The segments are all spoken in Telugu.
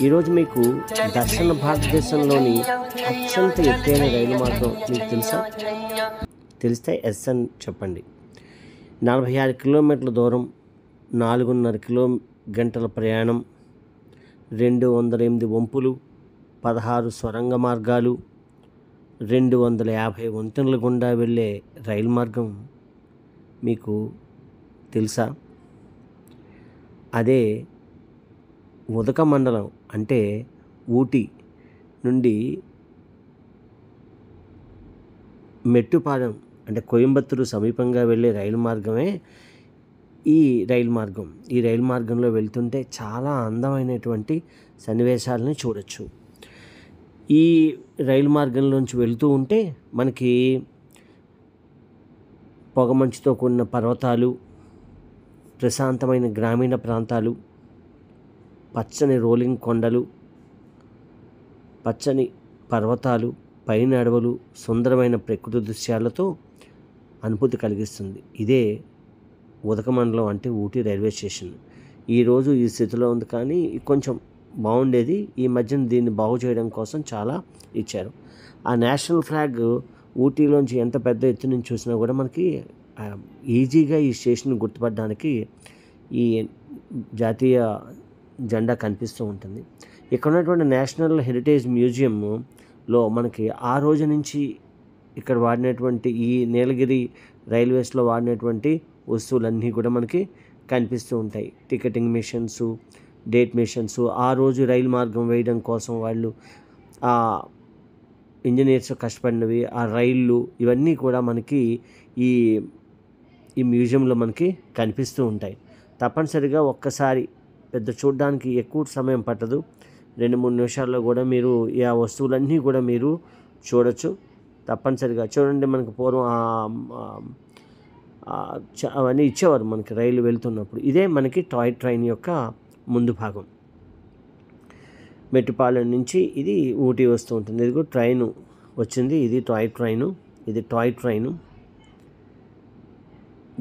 ఈరోజు మీకు దక్షిణ భారతదేశంలోని అత్యంత ఎత్తైన రైలు మార్గం మీకు తెలుసా? తెలిస్తే ఎస్ అని చెప్పండి. 46 కిలోమీటర్ల దూరం, 4.5 గంటల ప్రయాణం, 208 వంపులు, 16 సొరంగ మార్గాలు, 250 వంతెనల గుండా వెళ్ళే రైలు మార్గం మీకు తెలుసా? అదే ఉదకమండలం అంటే ఊటీ నుండి మెట్టుపాలెం అంటే కోయంబత్తూరు సమీపంగా వెళ్ళే రైలు మార్గమే ఈ రైలు మార్గం. ఈ రైలు మార్గంలో వెళ్తుంటే చాలా అందమైనటువంటి సన్నివేశాలని చూడొచ్చు. ఈ రైలు మార్గంలోంచి వెళ్తూ ఉంటే మనకి పొగమంచుతో కూడిన పర్వతాలు, ప్రశాంతమైన గ్రామీణ ప్రాంతాలు, పచ్చని రోలింగ్ కొండలు, పచ్చని పర్వతాలు, పైన అడవులు, సుందరమైన ప్రకృతి దృశ్యాలతో అనుభూతి కలిగిస్తుంది. ఇదే ఉదకమండలం అంటే ఊటీ రైల్వే స్టేషన్. ఈరోజు ఈ స్థితిలో ఉంది, కానీ కొంచెం బాగుండేది. ఈ మధ్యన దీన్ని బాగు చేయడం కోసం చాలా ఇచ్చారు. ఆ నేషనల్ ఫ్లాగ్ ఊటీలోంచి ఎంత పెద్ద ఎత్తు నుంచి చూసినా కూడా మనకి ఈజీగా ఈ స్టేషన్ గుర్తుపడడానికి ఈ జాతీయ జెండా కనిపిస్తూ ఉంటుంది. ఇక్కడ ఉన్నటువంటి నేషనల్ హెరిటేజ్ మ్యూజియంలో మనకి ఆ రోజు నుంచి ఇక్కడ వాడినటువంటి ఈ నీలగిరి రైల్వేస్లో వాడినటువంటి వస్తువులన్నీ కూడా మనకి కనిపిస్తూ ఉంటాయి. టికెటింగ్ మిషన్స్, డేట్ మిషన్స్, ఆ రోజు రైలు మార్గం వేయడం కోసం వాళ్ళు ఆ ఇంజనీర్స్ కష్టపడినవి, ఆ రైళ్ళు, ఇవన్నీ కూడా మనకి ఈ ఈ మ్యూజియంలో మనకి కనిపిస్తూ ఉంటాయి. తప్పనిసరిగా ఒక్కసారి, పెద్ద చూడడానికి ఎక్కువ సమయం పట్టదు, 2-3 నిమిషాల్లో కూడా మీరు ఆ వస్తువులన్నీ కూడా మీరు చూడొచ్చు. తప్పనిసరిగా చూడండి. మనకు పూర్వం అవన్నీ ఇచ్చేవారు మనకి రైలు వెళ్తున్నప్పుడు. ఇదే మనకి టాయ్ ట్రైన్ యొక్క ముందు భాగం. మెట్టుపాలెం నుంచి ఇది ఊటీ వస్తూ ఉంటుంది. ఇదిగో ట్రైను వచ్చింది. ఇది టాయ్ ట్రైను.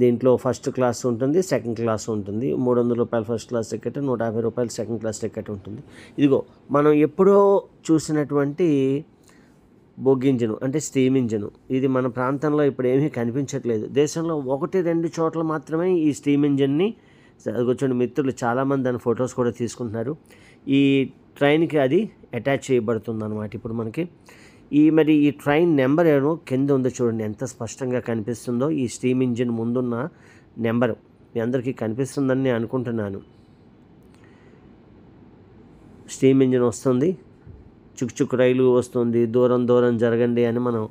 దీంట్లో ఫస్ట్ క్లాస్ ఉంటుంది, సెకండ్ క్లాస్ ఉంటుంది. 300 రూపాయలు ఫస్ట్ క్లాస్ టికెట్, 150 రూపాయలు సెకండ్ క్లాస్ టికెట్ ఉంటుంది. ఇదిగో మనం ఎప్పుడో చూసినటువంటి బొగ్గు ఇంజను అంటే స్టీమ్ ఇంజను. ఇది మన ప్రాంతంలో ఇప్పుడు ఏమీ కనిపించట్లేదు. దేశంలో 1-2 చోట్ల మాత్రమే ఈ స్టీమ్ ఇంజన్ని కూర్చొని మిత్రులు చాలామంది దాని ఫొటోస్ కూడా తీసుకుంటున్నారు. ఈ ట్రైన్కి అది అటాచ్ చేయబడుతుంది అన్నమాట. ఇప్పుడు మనకి మరి ఈ ట్రైన్ నెంబర్ ఏమో కింద ఉందో చూడండి, ఎంత స్పష్టంగా కనిపిస్తుందో. ఈ స్టీమ్ ఇంజిన్ ముందున్న నెంబరు మీ అందరికీ కనిపిస్తుందని నేను అనుకుంటున్నాను. స్టీమ్ ఇంజిన్ వస్తుంది, చుక్ రైలు వస్తుంది, దూరం జరగండి అని మనం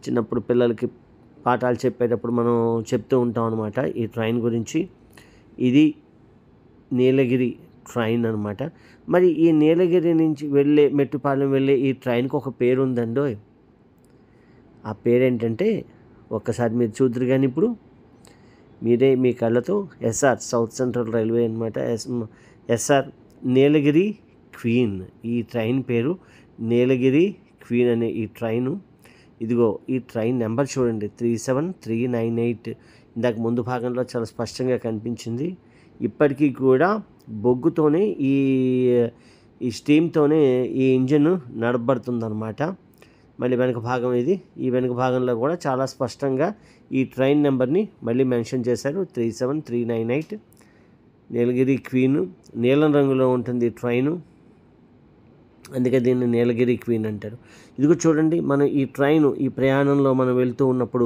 చిన్నప్పుడు పిల్లలకి పాఠాలు చెప్పేటప్పుడు మనం చెప్తూ ఉంటాం అన్నమాట ఈ ట్రైన్ గురించి. ఇది నీలగిరి ట్రైన్ అనమాట. మరి ఈ నీలగిరి నుంచి మెట్టుపాలెం వెళ్ళే ఈ ట్రైన్కి ఒక పేరు ఉందండో. ఆ పేరేంటంటే ఒక్కసారి మీరు చూద్దరు కానీ ఇప్పుడు మీరే మీ కళ్ళతో, ఎస్ఆర్ సౌత్ సెంట్రల్ రైల్వే అనమాట. ఎస్ఆర్ నీలగిరి క్వీన్. ఈ ట్రైన్ పేరు నీలగిరి క్వీన్ అనే ఈ ట్రైను. ఇదిగో ఈ ట్రైన్ నెంబర్ చూడండి, 37398. ఇందాక ముందు భాగంలో చాలా స్పష్టంగా కనిపించింది. ఇప్పటికీ కూడా బొగ్గుతోనే ఈ స్టీమ్తోనే ఈ ఇంజిన్ నడపబడుతుందన్నమాట. మళ్ళీ వెనక భాగం ఇది. ఈ వెనక భాగంలో కూడా చాలా స్పష్టంగా ఈ ట్రైన్ నెంబర్ని మళ్ళీ మెన్షన్ చేశారు, 37398. నీలగిరి క్వీను. నీలం రంగులో ఉంటుంది ట్రైను, అందుకే దీన్ని నీలగిరి క్వీన్ అంటారు. ఇదిగో చూడండి, మనం ఈ ట్రైను ఈ ప్రయాణంలో మనం వెళ్తూ ఉన్నప్పుడు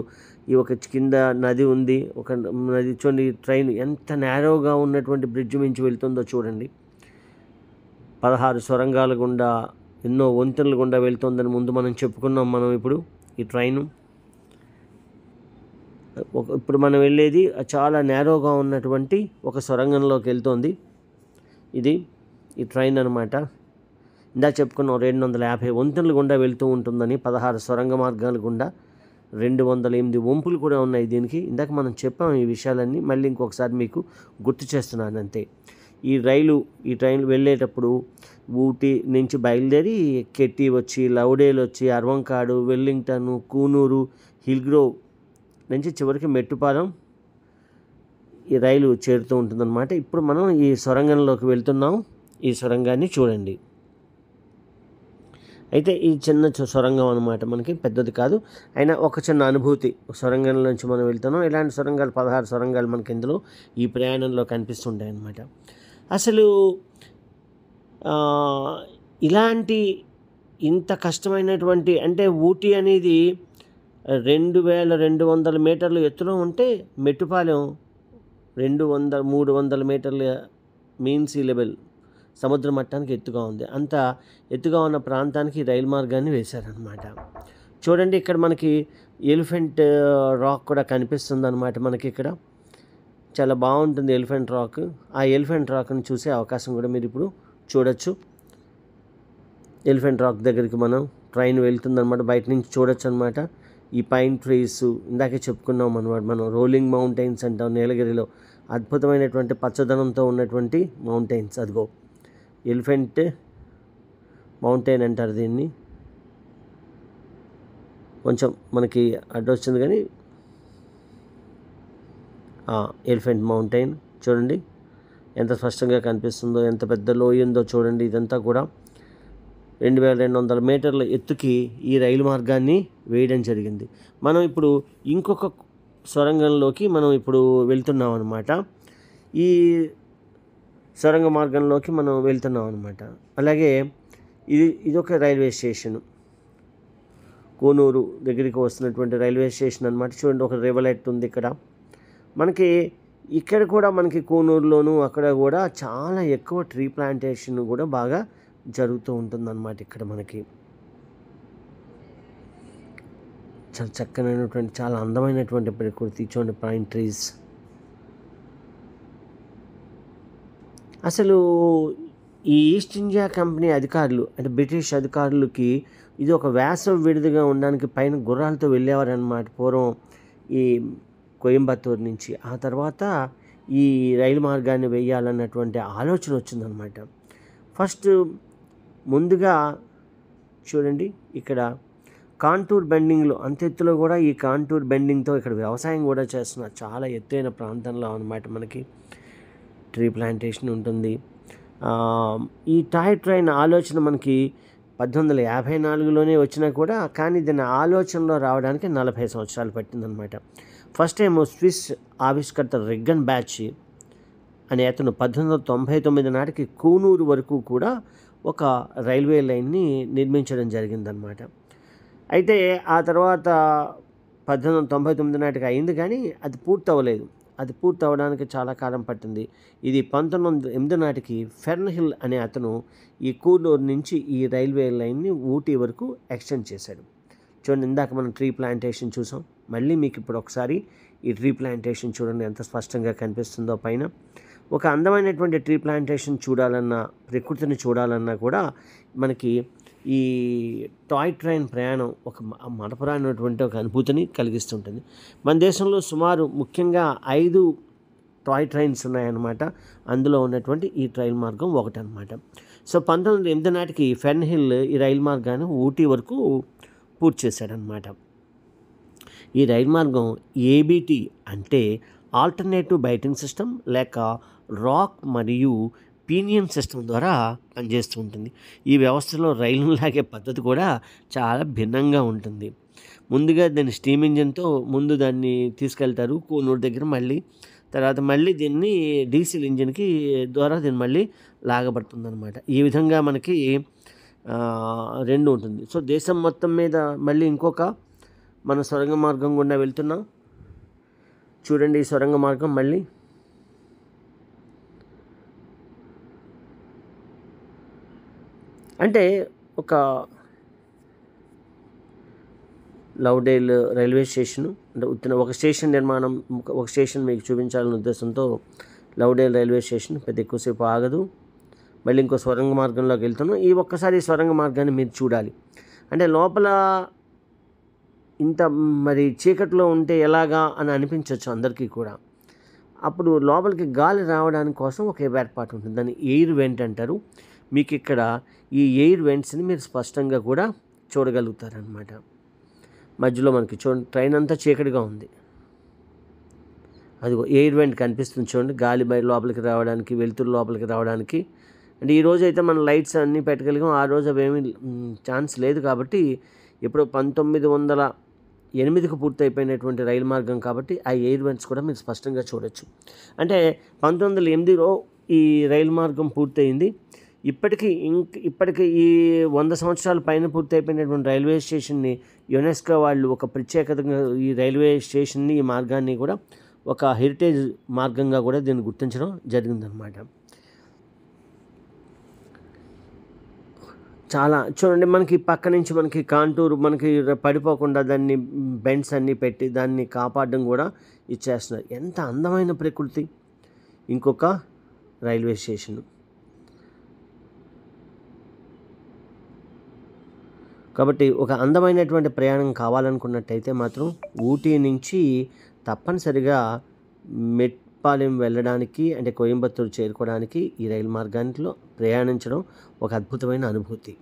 ఈ ఒక కింద నది ఉంది, ఒక నది చూడండి. ఈ ట్రైన్ ఎంత నేరోగా ఉన్నటువంటి బ్రిడ్జ్ మించి వెళ్తుందో చూడండి. 16 సొరంగాల గుండా, ఎన్నో వంతెనల గుండా వెళ్తుందని ముందు మనం చెప్పుకున్నాం. మనం ఇప్పుడు ఈ ట్రైను ఇప్పుడు మనం వెళ్ళేది చాలా నేరోగా ఉన్నటువంటి ఒక సొరంగంలోకి వెళ్తుంది. ఇది ఈ ట్రైన్ అనమాట. ఇందాక చెప్పుకున్నాం 250 వంతెనలు గుండా వెళ్తూ ఉంటుందని, 16 సొరంగ మార్గాల గుండా, 208 వంపులు కూడా ఉన్నాయి దీనికి. ఇందాక మనం చెప్పాం ఈ విషయాలన్నీ, మళ్ళీ ఇంకొకసారి మీకు గుర్తు చేస్తున్నాను అంతే. ఈ ట్రైన్ వెళ్ళేటప్పుడు ఊటీ నుంచి బయలుదేరి కెట్టి వచ్చి, లౌడేల్ వచ్చి, అర్వంకాడు, వెల్లింగ్టన్, కూనూరు, హిల్గ్రోవ్ నుంచి చివరికి మెట్టుపాలెం ఈ రైలు చేరుతూ ఉంటుందన్నమాట. ఇప్పుడు మనం ఈ సొరంగంలోకి వెళ్తున్నాం. ఈ సొరంగాన్ని చూడండి. అయితే ఈ చిన్న సొరంగం అనమాట, మనకి పెద్దది కాదు, అయినా ఒక చిన్న అనుభూతి. సొరంగం నుంచి మనం వెళ్తున్నాం. ఇలాంటి సొరంగాలు 16 సొరంగాలు మనకి ఇందులో ఈ ప్రయాణంలో కనిపిస్తుంటాయి అన్నమాట. అసలు ఇలాంటి ఇంత కష్టమైనటువంటి, అంటే ఊటీ అనేది 2200 మీటర్లు ఎత్తులో ఉంటే మెట్టుపాలెం 300 మీటర్ల మీన్ సీ లెవెల్, సముద్ర మట్టానికి ఎత్తుగా ఉంది. అంత ఎత్తుగా ఉన్న ప్రాంతానికి రైలు మార్గాన్ని వేశారనమాట. చూడండి, ఇక్కడ మనకి ఎలిఫెంట్ రాక్ కూడా కనిపిస్తుంది అనమాట. మనకి ఇక్కడ చాలా బాగుంటుంది ఎలిఫెంట్ రాక్. ఆ ఎలిఫెంట్ రాక్ని చూసే అవకాశం కూడా మీరు ఇప్పుడు చూడొచ్చు. ఎలిఫెంట్ రాక్ దగ్గరికి మనం ట్రైన్ వెళ్తుందన్నమాట, బయట నుంచి చూడొచ్చు అనమాట. ఈ పైన్ ట్రీస్ ఇందాకే చెప్పుకున్నాం అనమాట, మనం రోలింగ్ మౌంటైన్స్ అంటాం. నీలగిరిలో అద్భుతమైనటువంటి పచ్చదనంతో ఉన్నటువంటి మౌంటైన్స్, అదిగో ఎలిఫెంట్ మౌంటైన్ అంటారు దీన్ని. కొంచెం మనకి అడ్డు వచ్చింది కానీ ఎలిఫెంట్ మౌంటైన్ చూడండి ఎంత స్పష్టంగా కనిపిస్తుందో, ఎంత పెద్ద లోయ ఉందో చూడండి. ఇదంతా కూడా 2200 మీటర్ల ఎత్తుకి ఈ రైలు మార్గాన్ని వేయడం జరిగింది. మనం ఇప్పుడు ఇంకొక సొరంగంలోకి మనం ఇప్పుడు వెళ్తున్నాం అనమాట. ఈ సొరంగ మార్గంలోకి మనం వెళ్తున్నాం అనమాట. అలాగే ఇదొక రైల్వే స్టేషను, కోనూరు దగ్గరికి వస్తున్నటువంటి రైల్వే స్టేషన్ అనమాట. చూడండి, ఒక రివలెట్ ఉంది ఇక్కడ మనకి. ఇక్కడ కూడా మనకి కోనూరులోను అక్కడ కూడా చాలా ఎక్కువ ట్రీ ప్లాంటేషన్ కూడా బాగా జరుగుతూ ఉంటుందన్నమాట. ఇక్కడ మనకి చాలా చక్కనైనటువంటి, చాలా అందమైనటువంటి ప్రకృతి. చూడండి, పైన్ ట్రీస్. అసలు ఈ ఈస్ట్ ఇండియా కంపెనీ అధికారులు, అంటే బ్రిటిష్ అధికారులకి ఇది ఒక వేసవి విడిదిగా ఉండడానికి పైన గుర్రాలతో వెళ్ళేవారనమాట పూర్వం ఈ కోయంబత్తూరు నుంచి. ఆ తర్వాత ఈ రైలు మార్గాన్ని వేయాలన్నటువంటి ఆలోచన వచ్చిందనమాట. ఫస్ట్ ముందుగా చూడండి, ఇక్కడ కాంటూర్ బెండింగ్లో, అంత ఎత్తులో కూడా ఈ కాంటూర్ బెండింగ్తో ఇక్కడ వ్యవసాయం కూడా చేస్తున్నారు. చాలా ఎత్తైన ప్రాంతంలో అనమాట మనకి ట్రీ ప్లాంటేషన్ ఉంటుంది. ఈ టాయ్ ట్రైన్ ఆలోచన మనకి 1854లోనే వచ్చినా కూడా, కానీ దీని ఆలోచనలో రావడానికి 40 సంవత్సరాలు పట్టిందనమాట. ఫస్ట్ టైం స్విస్ ఆవిష్కర్త రిగ్గన్ బ్యాచ్ అనే అతను 1899 నాటికి కూనూరు వరకు కూడా ఒక రైల్వే లైన్ని నిర్మించడం జరిగిందనమాట. అయితే ఆ తర్వాత 1899 నాటికి అయింది, కానీ అది పూర్తి అవ్వలేదు. అది పూర్తి అవ్వడానికి చాలా కాలం పట్టింది. ఇది 1908 నాటికి ఫెర్న్హిల్ అనే అతను ఈ కూనూరు నుంచి ఈ రైల్వే లైన్ని ఊటీ వరకు ఎక్స్టెండ్ చేశాడు. చూడండి, ఇందాక మనం ట్రీ ప్లాంటేషన్ చూసాం. మళ్ళీ మీకు ఇప్పుడు ఒకసారి ఈ ట్రీ ప్లాంటేషన్ చూడండి ఎంత స్పష్టంగా కనిపిస్తుందో పైన. ఒక అందమైనటువంటి ట్రీ ప్లాంటేషన్ చూడాలన్నా, ప్రకృతిని చూడాలన్నా కూడా మనకి ఈ టాయ్ ట్రైన్ ప్రయాణం ఒక మరపురానటువంటి ఒక అనుభూతిని కలిగిస్తుంటుంది. మన దేశంలో సుమారు ముఖ్యంగా 5 టాయ్ ట్రైన్స్ ఉన్నాయన్నమాట. అందులో ఉన్నటువంటి ఈ రైలు మార్గం ఒకటనమాట. సో 1908 నాటికి ఫెర్న్హిల్ ఈ రైలు మార్గాన్ని ఊటీ వరకు పూర్తి చేశాడనమాట. ఈ రైలు మార్గం ఏబిటి అంటే ఆల్టర్నేటివ్ బైటింగ్ సిస్టమ్ లేక రాక్ మరియు పీనియన్ సిస్టమ్ ద్వారా పనిచేస్తూ ఉంటుంది. ఈ వ్యవస్థలో రైలును లాగే పద్ధతి కూడా చాలా భిన్నంగా ఉంటుంది. ముందుగా దాన్ని స్టీమ్ ఇంజిన్తో ముందు దాన్ని తీసుకెళ్తారు కూనూరు దగ్గర, తర్వాత మళ్ళీ దీన్ని డీజిల్ ఇంజిన్కి ద్వారా దీన్ని మళ్ళీ లాగబడుతుంది అనమాట. ఈ విధంగా మనకి 2 ఉంటుంది. సో దేశం మొత్తం మీద మళ్ళీ ఇంకొక మన సొరంగ మార్గం గుండా వెళ్తున్నాం. చూడండి, ఈ సొరంగ మార్గం మళ్ళీ అంటే ఒక లౌడేల్ రైల్వే స్టేషను, అంటే ఒక స్టేషన్ నిర్మాణం, ఒక స్టేషన్ మీకు చూపించాలనే ఉద్దేశంతో లౌడేల్ రైల్వే స్టేషన్ పెద్ద ఎక్కువసేపు ఆగదు. మళ్ళీ ఇంకో సొరంగ మార్గంలోకి వెళ్తున్నాం. ఈ ఒక్కసారి సొరంగ మార్గాన్ని మీరు చూడాలి. అంటే లోపల ఇంత మరి చీకట్లో ఉంటే ఎలాగా అని అనిపించవచ్చు అందరికీ కూడా. అప్పుడు లోపలికి గాలి రావడానికి కోసం ఒక ఏర్పాటు ఉంటుంది, దాన్ని ఎయిర్ వెంట్ అంటారు. మీకు ఇక్కడ ఈ ఎయిర్ వెంట్స్ని మీరు స్పష్టంగా కూడా చూడగలుగుతారనమాట. మధ్యలో మనకి చూడండి, ట్రైన్ అంతా చీకటిగా ఉంది, అదిగో ఎయిర్ వెంట్ కనిపిస్తుంది చూడండి. గాలి బయట లోపలికి రావడానికి, వెలుతురు లోపలికి రావడానికి అంటే ఈరోజు అయితే మనం లైట్స్ అన్నీ పెట్టగలిగాం, ఆ రోజు అవేమీ ఛాన్స్ లేదు కాబట్టి ఇప్పుడు 1908కు పూర్తయిపోయినటువంటి రైలు మార్గం కాబట్టి ఆ ఎయిర్ వెంట్స్ కూడా మీరు స్పష్టంగా చూడొచ్చు. అంటే 1908లో ఈ రైలు మార్గం పూర్తయింది. ఇప్పటికి ఈ 100 సంవత్సరాల పైన పూర్తయిపోయినటువంటి రైల్వే స్టేషన్‌ని యునెస్కో వాళ్ళు ఒక ప్రత్యేకతగా ఈ రైల్వే స్టేషన్‌ని, ఈ మార్గాన్ని కూడా ఒక హెరిటేజ్ మార్గంగా కూడా దీన్ని గుర్తించడం జరిగిందనమాట. చాలా చూడండి, మనకి పక్క నుంచి మనకి కాంటూర్ మనకి పడిపోకుండా దాన్ని బెండ్స్ అన్నీ పెట్టి దాన్ని కాపాడడం కూడా ఇచ్చేస్తున్నారు. ఎంత అందమైన ప్రకృతి! ఇంకొక రైల్వే స్టేషను. కాబట్టి ఒక అందమైనటువంటి ప్రయాణం కావాలనుకున్నట్టయితే మాత్రం ఊటీ నుంచి తప్పనిసరిగా మెట్పాలెం వెళ్ళడానికి, అంటే కోయంబత్తూరు చేరుకోవడానికి ఈ రైలు మార్గానిలో ప్రయాణించడం ఒక అద్భుతమైన అనుభూతి.